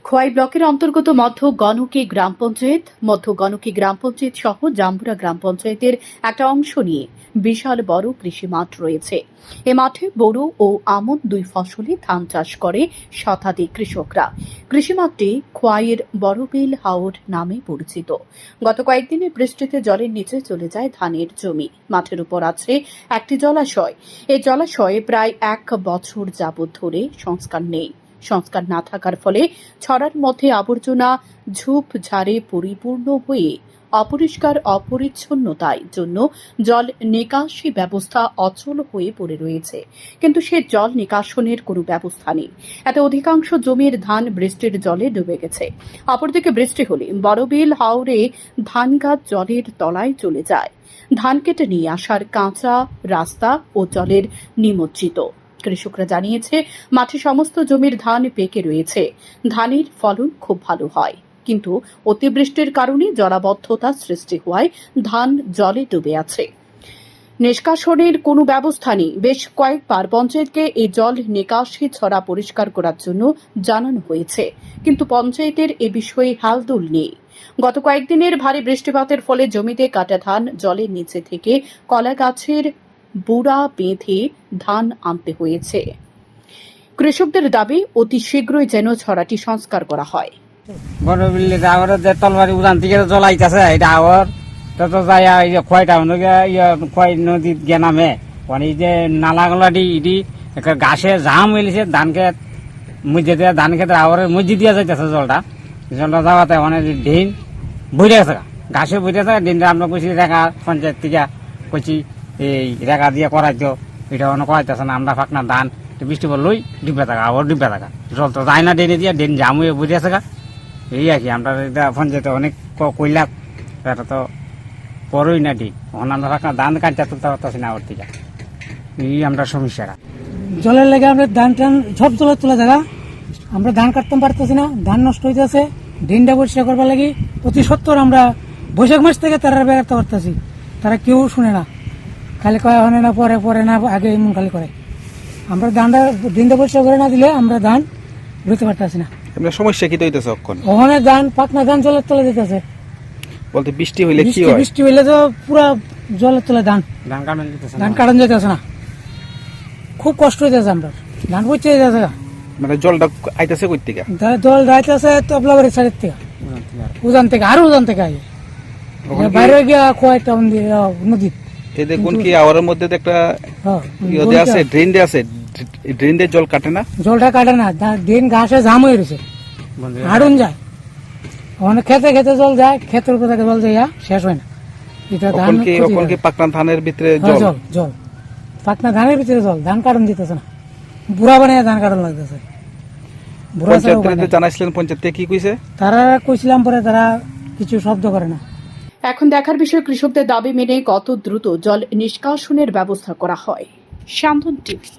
খোয়াই ব্লকের অন্তর্গত মধ্য গণকি গ্রাম পঞ্চায়েত সহ জাম্বুরা গ্রাম পঞ্চায়েতের একটা অংশ নিয়ে বিশাল বড় কৃষি মাঠ রয়েছে। এ মাঠে বোরো ও আমন দুই ফসলে ধান চাষ করে শতাধিক কৃষকরা। কৃষি মাঠটি খোয়াইয়ের বড়বিল হাওর নামে পরিচিত। গত কয়েকদিনের বৃষ্টিতে জলের নিচে চলে যায় ধানের জমি। মাঠের উপর আছে একটি জলাশয়। এই জলাশয়ে প্রায় 1 বছর যাবৎ ধরে সংস্কার নেই। সংস্কার না থাকার ফলে ছড়ার মধ্যে আবর্জনা ঝোপঝাড়ে পরিপূর্ণ হয়ে অপরিষ্কার অপরিচ্ছন্নতার জন্য জল নিকাশি ব্যবস্থা অচল হয়ে পড়ে রয়েছে। কিন্তু সে জল নিকাশনের কোনো ব্যবস্থা নেই। এতে অধিকাংশ জমির ধান বৃষ্টির জলে ডুবে গেছে। অপরদিকে বৃষ্টি হলে বড়বিল হাওরে ধান গাছ জলের তলায় চলে যায়। ধান কেটে নিয়ে আসার কাঁচা রাস্তা ও জলের নিমজ্জিত। কৃষকরা জানিয়েছে, মাঠে সমস্ত জমির ধান পেকে রয়েছে। ধানের ফলন খুব ভালো হয়, কিন্তু অতিবৃষ্টির কারণে জলাবদ্ধতা সৃষ্টি হওয়ায় ধান জলে ডুবে আছে। নিষ্কাশনের কোনো ব্যবস্থা নেই। বেশ কয়েকবার পঞ্চায়েতকে এই জল নিকাশি ছড়া পরিষ্কার করার জন্য জানানো হয়েছে, কিন্তু পঞ্চায়েতের এ বিষয়ে হালদোল নেই। গত কয়েকদিনের ভারী বৃষ্টিপাতের ফলে জমিতে কাটা ধান জলের নিচে থেকে কলা গাছের বুড়া বেঁধে ধান আনতে হয়েছে। কৃষকদের দাবি, অতি শীঘ্রই যেন ছড়াটি সংস্কার করা হয়। বড়বিল্লি আবার যে তলবারি উড়ান থেকে জলাইতেছে এটা আবার তত যায় এই যে খোয়াইটা খোয়াই নদীত গে নামে মানে যে নালাগুলা ইডি গাছে জাম এলিছে ধান খেত মুজে দিয়ে ধান খেতে আবার মুজি দিয়া যাইতেছে জলটা যাওয়াতে মানে ডিন বইরে গেছে ঘাসে বইরে গেছে। দিনটা আমরা কইছি রেখা পঞ্চায়েত থেকে কইছি এই রেখা দিয়ে করাইতো, এটা অনেক করাইতেছে না। আমরা ফাঁকনা ধান বৃষ্টি পড়লই ডুবে থাকা আবার ডুবে থাকা জল তো যায় না ডেনে দিয়ে দিন জাম হয়ে বইরে আছে এই আর কি। আমরা পঞ্চায়েতে অনেক কইলাম, এটা তো পরই না ঠিক। ওখানে আমরা ফাঁকনা ধান কাটতে তুলতে পারতেছি না ওর থেকে। এই আমরা সমস্যাটা জলের লেগে আমরা ধান টান সব জলে তোলা জায়গা, আমরা ধান কাটতে পারতেছি না, ধান নষ্ট হইতেছে। দিনটা পরিষ্কার করবার লাগি অতি সত্তর আমরা বৈশাখ মাস থেকে তারা বেড়াতে পারতেছি, তারা কেউ শুনে না, খালি কয় হয় না, পরে পরে না, আগে এমন খালি করে। আমরা ধানটা দিনটা পরিষ্কার করে না দিলে আমরা ধান রুইতে পারতেছি না। সমস্যা কি হইতেছে? ওখানে ধান পাকনা ধান জলের তলে যেতেছে। বলতে বৃষ্টি হইলে কি হয়? বৃষ্টি হইলে তো পুরা জলের তলে ধান কাটান যেতেছে না, খুব কষ্ট হইতেছে। আমরা ধান পচে যেতেছে, মানে জলটা আইতেছে কই থেকে? জল যাইতেছে তবলাবাড়ির সাইডের থেকে, উজান থেকে, আরো উজান থেকে আগে বাইরে গিয়া খোয়াই টাউন দিয়ে নদী। এই দেখুন কি আওয়ারের মধ্যে একটা ইয়ে আছে, ড্রেন দিয়ে আছে, ড্রেন দিয়ে জল কাটে না, জলটা কাটে না, ড্রেন ঘাসে জাম হয়ে রয়েছে, হাড়ুন যায়। ওখানে খেতে খেতে জল যায়, ক্ষেতের উপর থেকে জল যায়, শেষ হয় না। এটা ধান কি পাকনা ধানের ভিতরে জল জল পাকনা ধানের ভিতরে জল, ধান কাটন দিতেছে না, বুড়া বানিয়ে ধান কাটন লাগতেছে। জানাইছিলেন পঞ্চায়েত কি কইছে? তারা কইছিলাম, পরে তারা কিছু শব্দ করে না। এখন দেখার বিষয় কৃষকদের দাবি মেনে কত দ্রুত জল নিষ্কাশনের ব্যবস্থা করা হয়। শান্তন টিভি।